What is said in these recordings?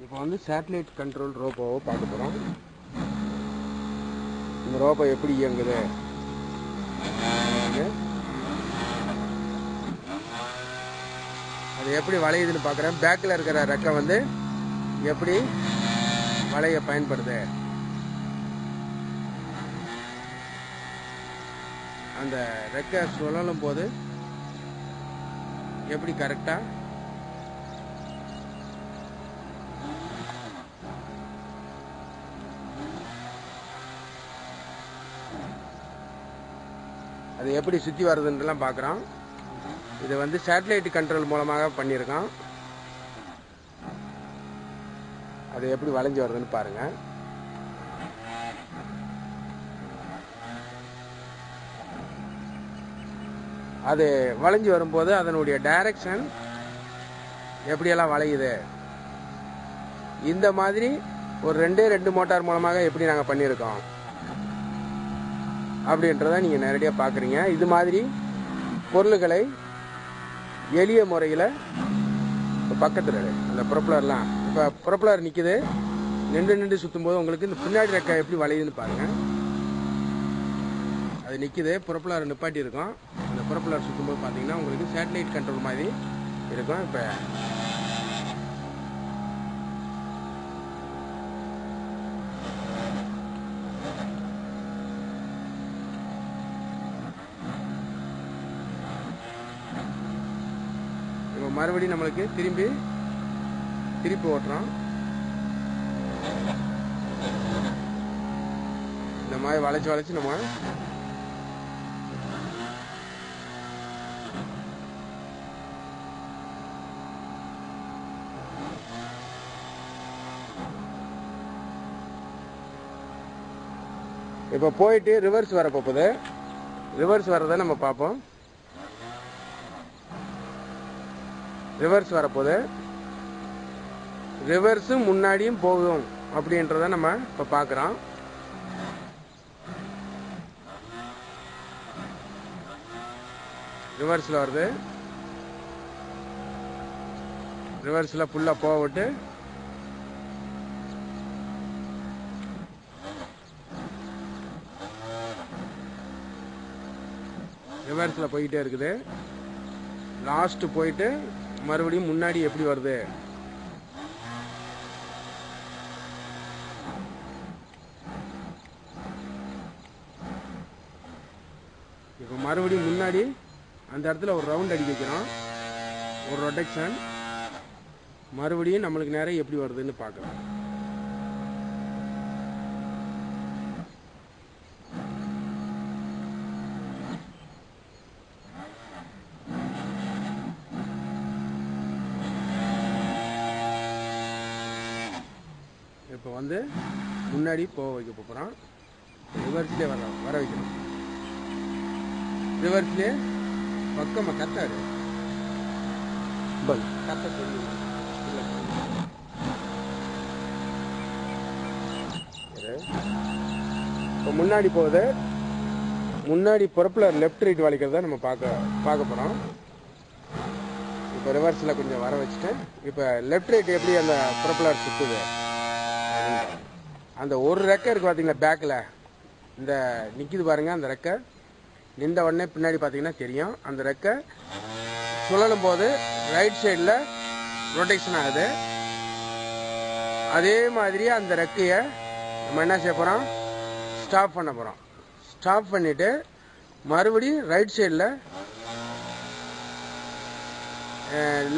இப்போ வந்து satellite control ரோபோவை பார்க்க போகிறோம். இந்த ரோபோ எப்படி இயங்குது, அது எப்படி வளையுதுன்னு பார்க்குறேன். பேக்கில் இருக்கிற ரெக்கை வந்து எப்படி வளைய பயன்படுது, அந்த ரெக்கை சுழலும் போது எப்படி கரெக்டாக அது எப்படி சுற்றி வருதுன்றலாம் பார்க்குறோம். இது வந்து சேட்டலைட் கண்ட்ரோல் மூலமாக பண்ணியிருக்கோம். அது எப்படி வளைஞ்சு வருதுன்னு பாருங்கள். அது வளைஞ்சு வரும்போது அதனுடைய டைரக்ஷன் எப்படியெல்லாம் வளையுது, இந்த மாதிரி ஒரு ரெண்டு மோட்டார் மூலமாக எப்படி நாங்கள் பண்ணியிருக்கோம் அப்படின்றத நீங்கள் நேரடியாக பார்க்குறீங்க. இது மாதிரி பொருள்களை எளிய முறையில் பக்கத்தில் அந்த ப்ரொப்பலர்லாம், இப்போ ப்ரொப்பலர் நிற்குது, நின்று சுற்றும் போது உங்களுக்கு இந்த பின்னாடி ரெக்கை எப்படி வளையுதுன்னு பாருங்கள். அது நிற்குது, ப்ரொப்பலர் நிப்பாட்டி இருக்கும். அந்த ப்ரொப்பலர் சுற்றும்போது பார்த்தீங்கன்னா உங்களுக்கு சேட்டலைட் கண்ட்ரோல் மாதிரி இருக்கும். இப்போ மறுபடியும் நம்மளுக்கு திருப்பி ஓட்டுறோம். இந்த மாதிரி வளைச்சு நம்ம இப்போ போயிட்டு ரிவர்ஸ் வரப்போகுது. ரிவர்ஸ் வர்றதை நம்ம பார்ப்போம். ரிவர்ஸ் வரப்போகுது, ரிவர்ஸும் முன்னாடியும் போகும் அப்படின்றத நம்ம இப்போ பார்க்குறோம். ரிவர்ஸில் வருது, ரிவர்ஸில் ஃபுல்லாக போகவிட்டு ரிவர்ஸில் போய்கிட்டே இருக்குது. லாஸ்ட்டு போயிட்டு மறுபடியும் முன்னாடி எப்படி வருது, இப்போ மறுபடியும் முன்னாடி அந்த இடத்துல ஒரு ரவுண்ட் அடிக்க வைக்கிறோம், ஒரு ரொட்டேஷன். மறுபடியும் நம்மளுக்கு நேரம் எப்படி வருதுன்னு பார்க்கலாம். இப்போ வந்து முன்னாடி போக வைக்க போகிறோம். ரிவர்ஸ்லேயே வர வைக்கணும். ரிவர்ஸ்லேயே பக்கமாக கத்தாரு கத்த சொல்லி இப்போ முன்னாடி போகுது. முன்னாடி ப்ரொப்பலர் லெஃப்ட் ரைட் வளைக்கிறத நம்ம பார்க்க போகிறோம். இப்போ ரிவர்ஸில் கொஞ்சம் வர வச்சுட்டு இப்போ லெஃப்ட் ரைட் எப்படி அந்த ப்ரொப்பலர் சுற்றுது, அந்த ஒரு ரெக்கை இருக்குது பார்த்தீங்களா, பேக்கில் இந்த நிற்கிது பாருங்கள். அந்த ரெக்கை நின்ற உடனே பின்னாடி பார்த்தீங்கன்னா தெரியும். அந்த ரெக்கை சுழலும் போது ரைட் சைடில் ரொட்டேஷன் ஆகுது. அதே மாதிரி அந்த ரெக்கையை நம்ம என்ன செய்ய போகிறோம், ஸ்டாப் பண்ண போகிறோம். ஸ்டாப் பண்ணிவிட்டு மறுபடியும் ரைட் சைடில்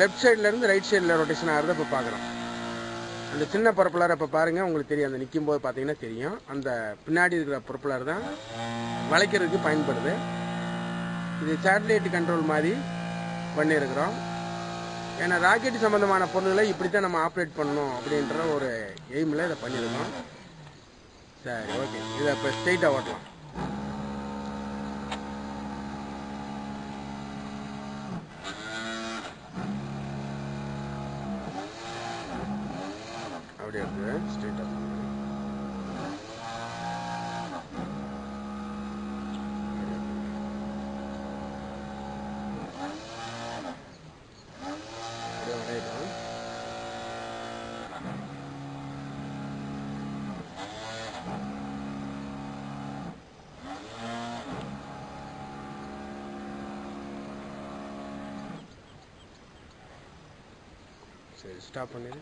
லெஃப்ட் சைட்லேருந்து ரைட் சைடில் ரொட்டேஷன் ஆகிறத இப்போ பார்க்குறோம். அந்த சின்ன ப்ரொப்பலர் இப்போ பாருங்கள், உங்களுக்கு தெரியும். அந்த நிற்கும் போது பார்த்தீங்கன்னா தெரியும். அந்த பின்னாடி இருக்கிற ப்ரொப்பலர் தான் வளைக்கிறதுக்கு பயன்படுது. இது சேட்டலைட் கண்ட்ரோல் மாதிரி பண்ணியிருக்கிறோம். ஏன்னா ராக்கெட் சம்மந்தமான பொருள்களை இப்படி தான் நம்ம ஆப்ரேட் பண்ணணும் அப்படின்ற ஒரு எய்மில் இதை பண்ணியிருக்கோம். சரி, ஓகே. இதை இப்போ ஸ்ட்ரெயிட்டாக ஓட்டலாம். அப்படியே இருக்குது ஸ்ட்ரெயிட்டாக. சரி, ஸ்டாப் பண்ணிடு.